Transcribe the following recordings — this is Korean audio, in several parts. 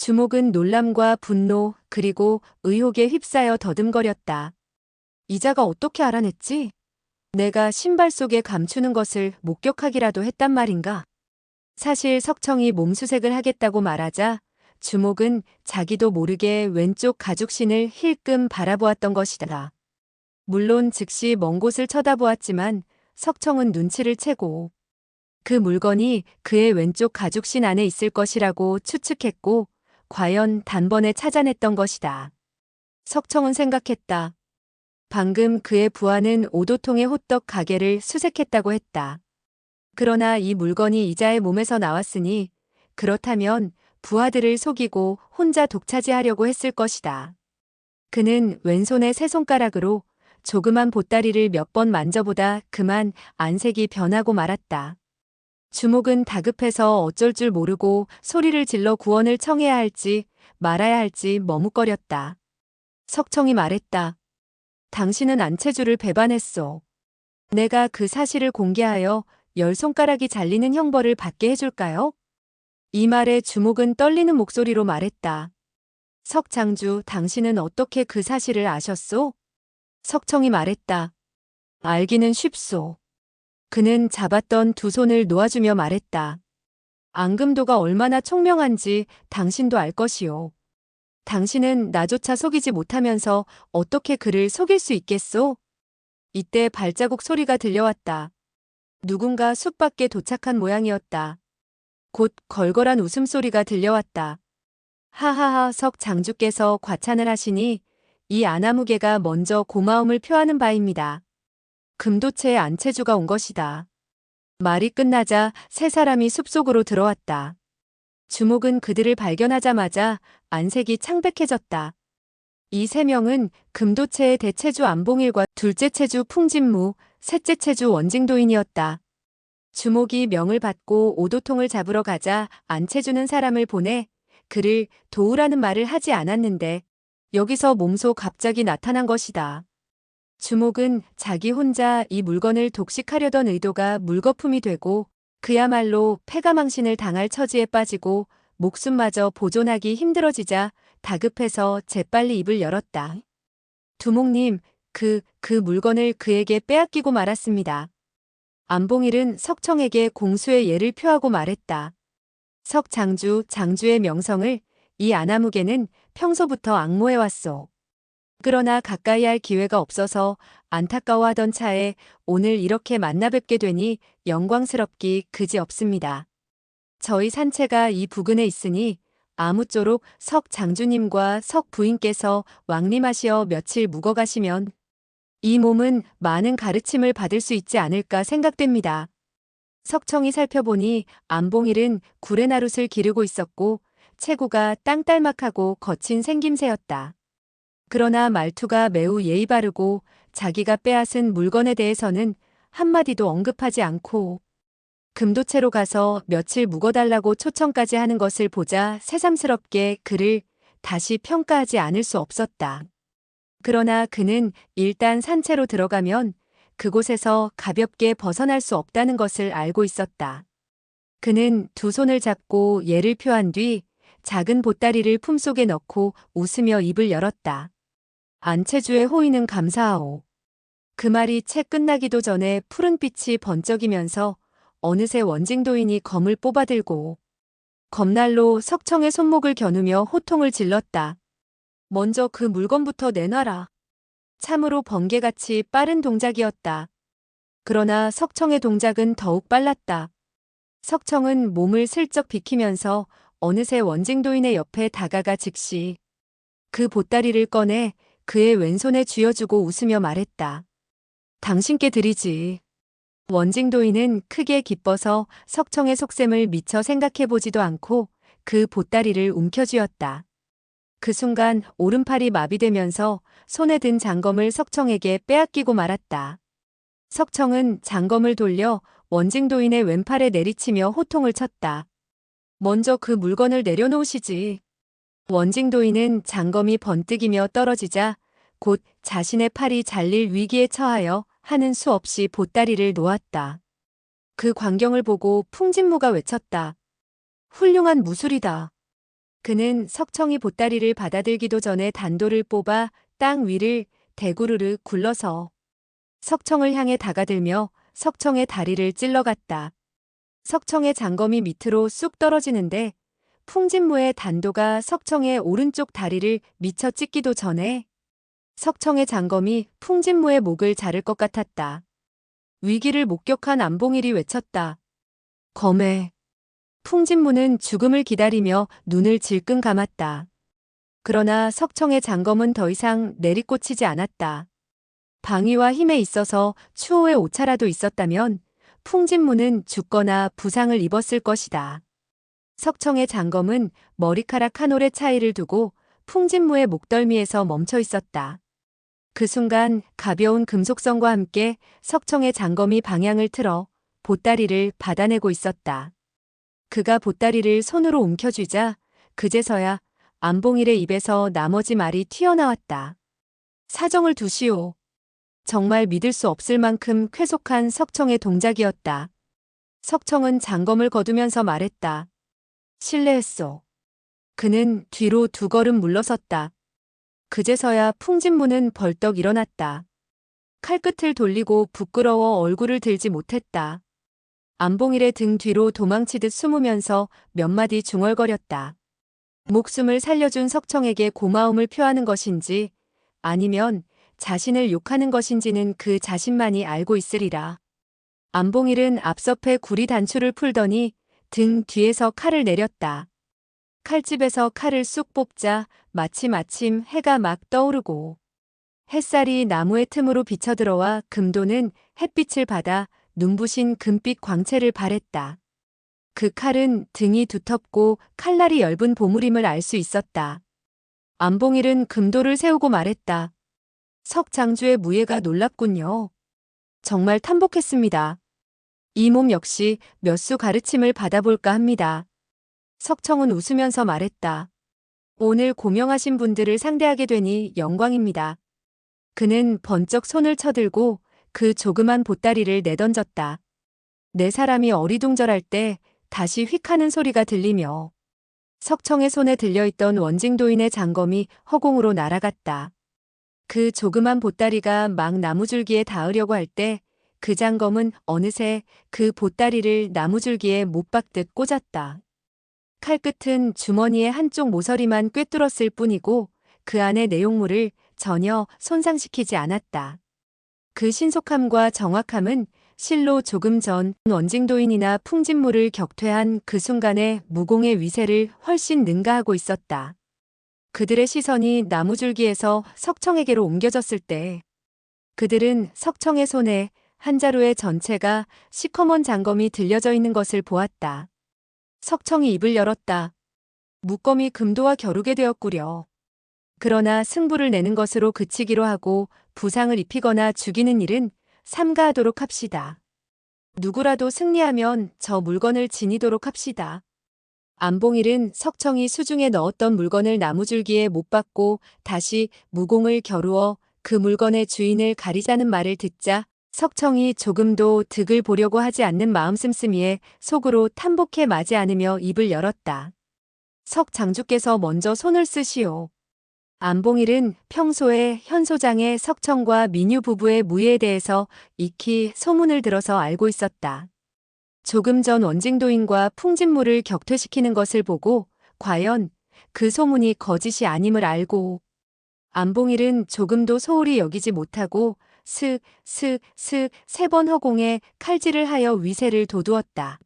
주목은 놀람과 분노 그리고 의혹에 휩싸여 더듬거렸다. 이자가 어떻게 알아냈지? 내가 신발 속에 감추는 것을 목격하기라도 했단 말인가? 사실 석청이 몸수색을 하겠다고 말하자 주목은 자기도 모르게 왼쪽 가죽신을 힐끔 바라보았던 것이다. 물론 즉시 먼 곳을 쳐다보았지만 석청은 눈치를 채고 그 물건이 그의 왼쪽 가죽신 안에 있을 것이라고 추측했고 과연 단번에 찾아냈던 것이다. 석청은 생각했다. 방금 그의 부하는 오도통의 호떡 가게를 수색했다고 했다. 그러나 이 물건이 이자의 몸에서 나왔으니 그렇다면 부하들을 속이고 혼자 독차지하려고 했을 것이다. 그는 왼손의 세 손가락으로 조그만 보따리를 몇 번 만져보다 그만 안색이 변하고 말았다. 주목은 다급해서 어쩔 줄 모르고 소리를 질러 구원을 청해야 할지 말아야 할지 머뭇거렸다. 석청이 말했다. 당신은 안채주를 배반했소. 내가 그 사실을 공개하여 10손가락이 잘리는 형벌을 받게 해줄까요? 이 말에 주목은 떨리는 목소리로 말했다. 석장주, 당신은 어떻게 그 사실을 아셨소? 석청이 말했다. 알기는 쉽소. 그는 잡았던 두 손을 놓아주며 말했다. 앙금도가 얼마나 총명한지 당신도 알 것이오. 당신은 나조차 속이지 못하면서 어떻게 그를 속일 수 있겠소? 이때 발자국 소리가 들려왔다. 누군가 숲 밖에 도착한 모양이었다. 곧 걸걸한 웃음소리가 들려왔다. 하하하 석 장주께서 과찬을 하시니 이 아나무개가 먼저 고마움을 표하는 바입니다. 금도체의 안채주가 온 것이다. 말이 끝나자 세 사람이 숲속으로 들어왔다. 주목은 그들을 발견하자마자 안색이 창백해졌다. 이 세 명은 금도체의 대체주 안봉일과 둘째 체주 풍진무, 셋째 체주 원징도인이었다. 주목이 명을 받고 오도통을 잡으러 가자 안채주는 사람을 보내 그를 도우라는 말을 하지 않았는데 여기서 몸소 갑자기 나타난 것이다. 주목은 자기 혼자 이 물건을 독식하려던 의도가 물거품이 되고 그야말로 패가망신을 당할 처지에 빠지고 목숨마저 보존하기 힘들어지자 다급해서 재빨리 입을 열었다. 두목님, 그 물건을 그에게 빼앗기고 말았습니다. 안봉일은 석청에게 공수의 예를 표하고 말했다. 석장주, 장주의 명성을 이 아나무개는 평소부터 앙모해왔소. 그러나 가까이 할 기회가 없어서 안타까워하던 차에 오늘 이렇게 만나뵙게 되니 영광스럽기 그지없습니다. 저희 산채가 이 부근에 있으니 아무쪼록 석 장주님과 석 부인께서 왕림하시어 며칠 묵어가시면 이 몸은 많은 가르침을 받을 수 있지 않을까 생각됩니다. 석청이 살펴보니 안봉일은 구레나룻을 기르고 있었고 체구가 땅딸막하고 거친 생김새였다. 그러나 말투가 매우 예의 바르고 자기가 빼앗은 물건에 대해서는 한마디도 언급하지 않고 금도체로 가서 며칠 묵어달라고 초청까지 하는 것을 보자 새삼스럽게 그를 다시 평가하지 않을 수 없었다. 그러나 그는 일단 산채로 들어가면 그곳에서 가볍게 벗어날 수 없다는 것을 알고 있었다. 그는 두 손을 잡고 예를 표한 뒤 작은 보따리를 품속에 넣고 웃으며 입을 열었다. 안채주의 호의는 감사하오. 그 말이 채 끝나기도 전에 푸른빛이 번쩍이면서 어느새 원징도인이 검을 뽑아들고 검날로 석청의 손목을 겨누며 호통을 질렀다. 먼저 그 물건부터 내놔라. 참으로 번개같이 빠른 동작이었다. 그러나 석청의 동작은 더욱 빨랐다. 석청은 몸을 슬쩍 비키면서 어느새 원징도인의 옆에 다가가 즉시 그 보따리를 꺼내 그의 왼손에 쥐어주고 웃으며 말했다. 당신께 드리지. 원징도인은 크게 기뻐서 석청의 속셈을 미처 생각해보지도 않고 그 보따리를 움켜쥐었다. 그 순간 오른팔이 마비되면서 손에 든 장검을 석청에게 빼앗기고 말았다. 석청은 장검을 돌려 원징도인의 왼팔에 내리치며 호통을 쳤다. 먼저 그 물건을 내려놓으시지. 원징도인은 장검이 번뜩이며 떨어지자 곧 자신의 팔이 잘릴 위기에 처하여 하는 수 없이 보따리를 놓았다. 그 광경을 보고 풍진무가 외쳤다. 훌륭한 무술이다. 그는 석청이 보따리를 받아들기도 전에 단도를 뽑아 땅 위를 대구르르 굴러서 석청을 향해 다가들며 석청의 다리를 찔러갔다. 석청의 장검이 밑으로 쑥 떨어지는데 풍진무의 단도가 석청의 오른쪽 다리를 미쳐 찢기도 전에 석청의 장검이 풍진무의 목을 자를 것 같았다. 위기를 목격한 안봉일이 외쳤다. 검해. 풍진무는 죽음을 기다리며 눈을 질끈 감았다. 그러나 석청의 장검은 더 이상 내리꽂히지 않았다. 방위와 힘에 있어서 추호의 오차라도 있었다면 풍진무는 죽거나 부상을 입었을 것이다. 석청의 장검은 머리카락 한 올의 차이를 두고 풍진무의 목덜미에서 멈춰 있었다. 그 순간 가벼운 금속성과 함께 석청의 장검이 방향을 틀어 보따리를 받아내고 있었다. 그가 보따리를 손으로 움켜쥐자 그제서야 안봉일의 입에서 나머지 말이 튀어나왔다. 사정을 두시오. 정말 믿을 수 없을 만큼 쾌속한 석청의 동작이었다. 석청은 장검을 거두면서 말했다. 실례했소. 그는 뒤로 두 걸음 물러섰다. 그제서야 풍진무는 벌떡 일어났다. 칼끝을 돌리고 부끄러워 얼굴을 들지 못했다. 안봉일의 등 뒤로 도망치듯 숨으면서 몇 마디 중얼거렸다. 목숨을 살려준 석청에게 고마움을 표하는 것인지 아니면 자신을 욕하는 것인지는 그 자신만이 알고 있으리라. 안봉일은 앞섭에 구리 단추를 풀더니 등 뒤에서 칼을 내렸다. 칼집에서 칼을 쑥 뽑자 마침 해가 막 떠오르고 햇살이 나무의 틈으로 비쳐들어와 금도는 햇빛을 받아 눈부신 금빛 광채를 발했다. 그 칼은 등이 두텁고 칼날이 엷은 보물임을 알 수 있었다. 안봉일은 금도를 세우고 말했다. 석 장주의 무예가 놀랍군요. 정말 탐복했습니다. 이 몸 역시 몇 수 가르침을 받아볼까 합니다. 석청은 웃으면서 말했다. 오늘 고명하신 분들을 상대하게 되니 영광입니다. 그는 번쩍 손을 쳐들고 그 조그만 보따리를 내던졌다. 네 사람이 어리둥절할 때 다시 휙 하는 소리가 들리며 석청의 손에 들려있던 원징도인의 장검이 허공으로 날아갔다. 그 조그만 보따리가 막 나무줄기에 닿으려고 할 때 그 장검은 어느새 그 보따리를 나무줄기에 못 박듯 꽂았다. 칼끝은 주머니의 한쪽 모서리만 꿰뚫었을 뿐이고 그 안의 내용물을 전혀 손상시키지 않았다. 그 신속함과 정확함은 실로 조금 전 원징도인이나 풍진무를 격퇴한 그 순간의 무공의 위세를 훨씬 능가하고 있었다. 그들의 시선이 나무줄기에서 석청에게로 옮겨졌을 때 그들은 석청의 손에 한 자루의 전체가 시커먼 장검이 들려져 있는 것을 보았다. 석청이 입을 열었다. 무검이 금도와 겨루게 되었구려. 그러나 승부를 내는 것으로 그치기로 하고 부상을 입히거나 죽이는 일은 삼가하도록 합시다. 누구라도 승리하면 저 물건을 지니도록 합시다. 안봉일은 석청이 수중에 넣었던 물건을 나무줄기에 못 박고 다시 무공을 겨루어 그 물건의 주인을 가리자는 말을 듣자 석청이 조금도 득을 보려고 하지 않는 마음 씀씀이에 속으로 탐복해 마지 않으며 입을 열었다. 석 장주께서 먼저 손을 쓰시오. 안봉일은 평소에 현 소장의 석청과 민유 부부의 무예에 대해서 익히 소문을 들어서 알고 있었다. 조금 전 원징도인과 풍진무를 격퇴시키는 것을 보고 과연 그 소문이 거짓이 아님을 알고 안봉일은 조금도 소홀히 여기지 못하고 슥 세 번 허공에 칼질을 하여 위세를 돋우었다.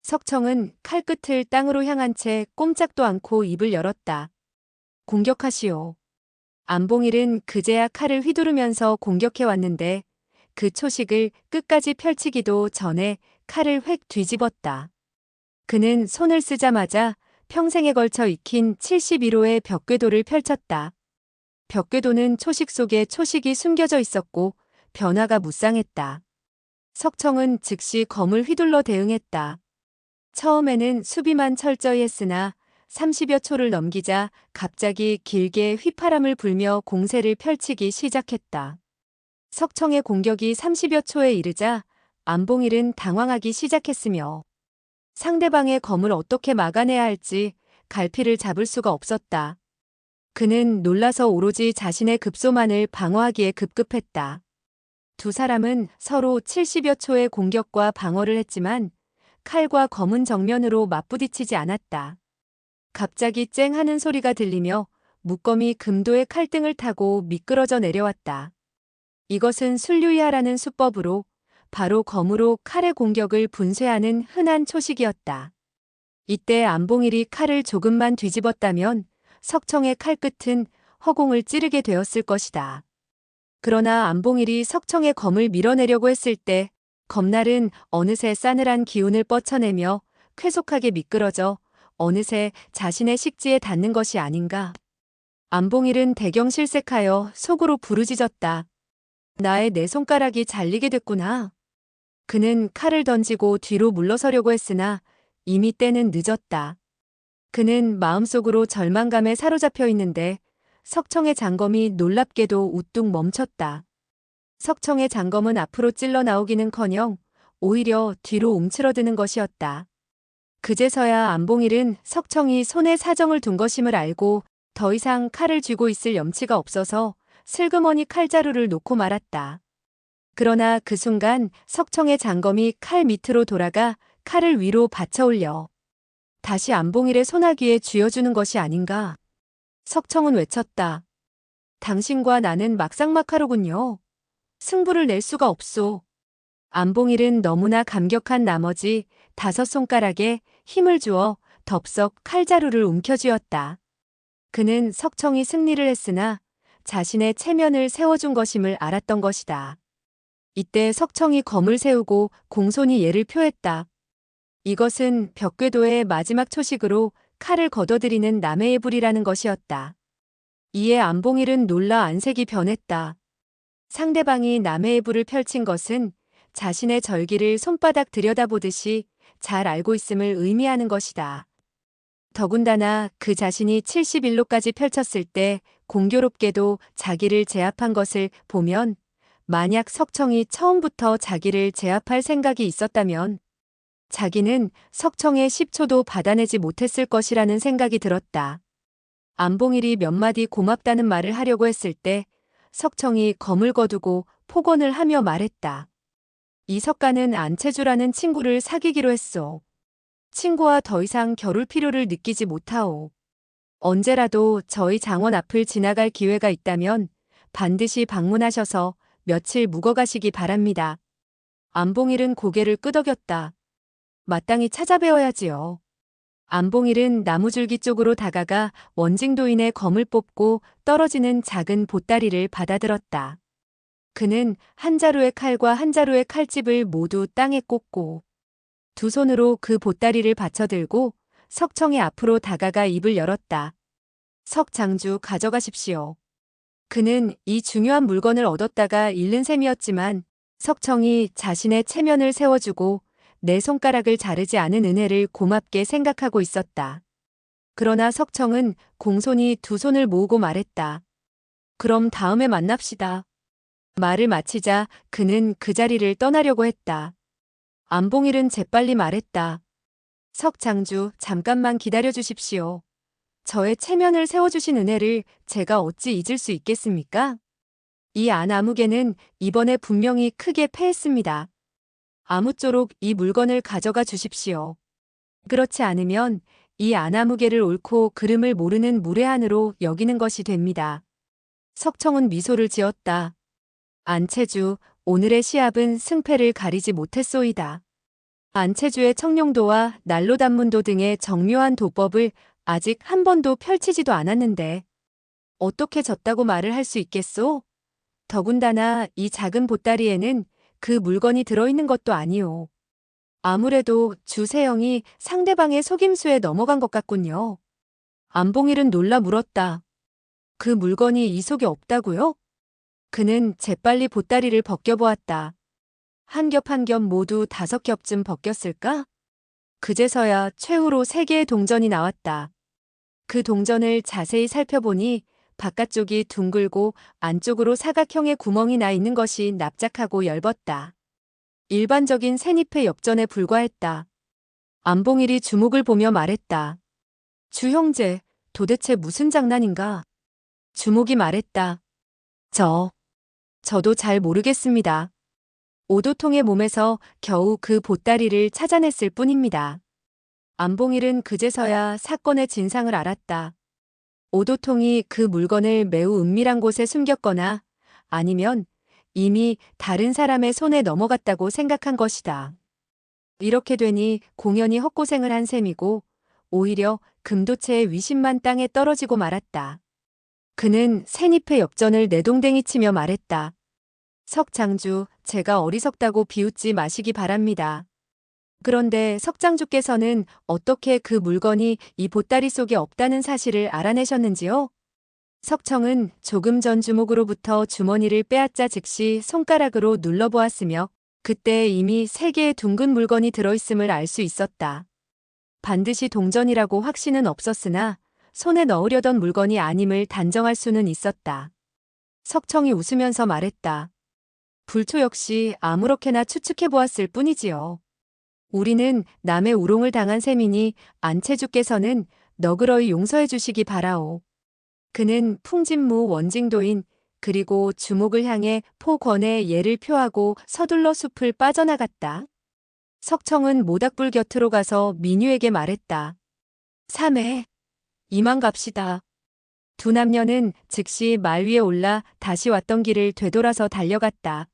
석청은 칼끝을 땅으로 향한 채 꼼짝도 않고 입을 열었다. 공격하시오. 안봉일은 그제야 칼을 휘두르면서 공격해 왔는데 그 초식을 끝까지 펼치기도 전에 칼을 획 뒤집었다. 그는 손을 쓰자마자 평생에 걸쳐 익힌 71호의 벽궤도를 펼쳤다. 벽궤도는 초식 속에 초식이 숨겨져 있었고 변화가 무쌍했다. 석청은 즉시 검을 휘둘러 대응했다. 처음에는 수비만 철저히 했으나 30여 초를 넘기자 갑자기 길게 휘파람을 불며 공세를 펼치기 시작했다. 석청의 공격이 30여 초에 이르자 안봉일은 당황하기 시작했으며 상대방의 검을 어떻게 막아내야 할지 갈피를 잡을 수가 없었다. 그는 놀라서 오로지 자신의 급소만을 방어하기에 급급했다. 두 사람은 서로 70여 초의 공격과 방어를 했지만 칼과 검은 정면으로 맞부딪히지 않았다. 갑자기 쨍 하는 소리가 들리며 무검이 금도의 칼등을 타고 미끄러져 내려왔다. 이것은 순류이하라는 수법으로 바로 검으로 칼의 공격을 분쇄하는 흔한 초식이었다. 이때 안봉일이 칼을 조금만 뒤집었다면 석청의 칼끝은 허공을 찌르게 되었을 것이다. 그러나 안봉일이 석청의 검을 밀어내려고 했을 때 검날은 어느새 싸늘한 기운을 뻗쳐내며 쾌속하게 미끄러져 어느새 자신의 식지에 닿는 것이 아닌가. 안봉일은 대경실색하여 속으로 부르짖었다. 나의 네 손가락이 잘리게 됐구나. 그는 칼을 던지고 뒤로 물러서려고 했으나 이미 때는 늦었다. 그는 마음속으로 절망감에 사로잡혀 있는데 석청의 장검이 놀랍게도 우뚝 멈췄다. 석청의 장검은 앞으로 찔러 나오기는커녕 오히려 뒤로 움츠러드는 것이었다. 그제서야 안봉일은 석청이 손에 사정을 둔 것임을 알고 더 이상 칼을 쥐고 있을 염치가 없어서 슬그머니 칼자루를 놓고 말았다. 그러나 그 순간 석청의 장검이 칼 밑으로 돌아가 칼을 위로 받쳐 올려 다시 안봉일의 손아귀에 쥐어주는 것이 아닌가. 석청은 외쳤다. 당신과 나는 막상막하로군요. 승부를 낼 수가 없소. 안봉일은 너무나 감격한 나머지 5손가락에 힘을 주어 덥석 칼자루를 움켜쥐었다. 그는 석청이 승리를 했으나 자신의 체면을 세워준 것임을 알았던 것이다. 이때 석청이 검을 세우고 공손히 예를 표했다. 이것은 벽궤도의 마지막 초식으로 칼을 걷어들이는 남해의 불이라는 것이었다. 이에 안봉일은 놀라 안색이 변했다. 상대방이 남해의 불을 펼친 것은 자신의 절기를 손바닥 들여다보듯이 잘 알고 있음을 의미하는 것이다. 더군다나 그 자신이 71로까지 펼쳤을 때 공교롭게도 자기를 제압한 것을 보면 만약 석청이 처음부터 자기를 제압할 생각이 있었다면 자기는 석청의 10초도 받아내지 못했을 것이라는 생각이 들었다. 안봉일이 몇 마디 고맙다는 말을 하려고 했을 때 석청이 검을 거두고 폭언을 하며 말했다. 이 석가는 안채주라는 친구를 사귀기로 했소. 친구와 더 이상 겨룰 필요를 느끼지 못하오. 언제라도 저희 장원 앞을 지나갈 기회가 있다면 반드시 방문하셔서 며칠 묵어가시기 바랍니다. 안봉일은 고개를 끄덕였다. 마땅히 찾아뵈어야지요. 안봉일은 나무줄기 쪽으로 다가가 원징도인의 검을 뽑고 떨어지는 작은 보따리를 받아들었다. 그는 한 자루의 칼과 한 자루의 칼집을 모두 땅에 꽂고 두 손으로 그 보따리를 받쳐들고 석청의 앞으로 다가가 입을 열었다. 석 장주 가져가십시오. 그는 이 중요한 물건을 얻었다가 잃는 셈이었지만 석청이 자신의 체면을 세워주고 내 손가락을 자르지 않은 은혜를 고맙게 생각하고 있었다. 그러나 석청은 공손히 두 손을 모으고 말했다. 그럼 다음에 만납시다. 말을 마치자 그는 그 자리를 떠나려고 했다. 안봉일은 재빨리 말했다. 석 장주 잠깐만 기다려 주십시오. 저의 체면을 세워주신 은혜를 제가 어찌 잊을 수 있겠습니까? 이 안아무개는 이번에 분명히 크게 패했습니다. 아무쪼록 이 물건을 가져가 주십시오. 그렇지 않으면 이 안아무개를 옳고 그름을 모르는 무례한으로 여기는 것이 됩니다. 석청은 미소를 지었다. 안채주, 오늘의 시합은 승패를 가리지 못했소이다. 안채주의 청룡도와 난로단문도 등의 정묘한 도법을 아직 한 번도 펼치지도 않았는데 어떻게 졌다고 말을 할 수 있겠소? 더군다나 이 작은 보따리에는 그 물건이 들어있는 것도 아니오. 아무래도 주세영이 상대방의 속임수에 넘어간 것 같군요. 안봉일은 놀라 물었다. 그 물건이 이 속에 없다고요? 그는 재빨리 보따리를 벗겨보았다. 한 겹 한 겹 모두 5겹쯤 벗겼을까? 그제서야 최후로 3개의 동전이 나왔다. 그 동전을 자세히 살펴보니 바깥쪽이 둥글고 안쪽으로 사각형의 구멍이 나 있는 것이 납작하고 엷었다. 일반적인 새잎의 엽전에 불과했다. 안봉일이 주목을 보며 말했다. 주 형제, 도대체 무슨 장난인가? 주목이 말했다. 저도 잘 모르겠습니다. 오도통의 몸에서 겨우 그 보따리를 찾아냈을 뿐입니다. 안봉일은 그제서야 사건의 진상을 알았다. 오도통이 그 물건을 매우 은밀한 곳에 숨겼거나 아니면 이미 다른 사람의 손에 넘어갔다고 생각한 것이다. 이렇게 되니 공연히 헛고생을 한 셈이고 오히려 금도체의 위신만 땅에 떨어지고 말았다. 그는 새잎의 엽전을 내동댕이 치며 말했다. 석장주, 제가 어리석다고 비웃지 마시기 바랍니다. 그런데 석장주께서는 어떻게 그 물건이 이 보따리 속에 없다는 사실을 알아내셨는지요? 석청은 조금 전 주목으로부터 주머니를 빼앗자 즉시 손가락으로 눌러보았으며 그때 이미 3개의 둥근 물건이 들어있음을 알 수 있었다. 반드시 동전이라고 확신은 없었으나 손에 넣으려던 물건이 아님을 단정할 수는 있었다. 석청이 웃으면서 말했다. 불초 역시 아무렇게나 추측해보았을 뿐이지요. 우리는 남의 우롱을 당한 셈이니 안채주께서는 너그러이 용서해 주시기 바라오. 그는 풍진무 원징도인 그리고 주목을 향해 포권의 예를 표하고 서둘러 숲을 빠져나갔다. 석청은 모닥불 곁으로 가서 민유에게 말했다. 3회, 이만 갑시다. 두 남녀는 즉시 말 위에 올라 다시 왔던 길을 되돌아서 달려갔다.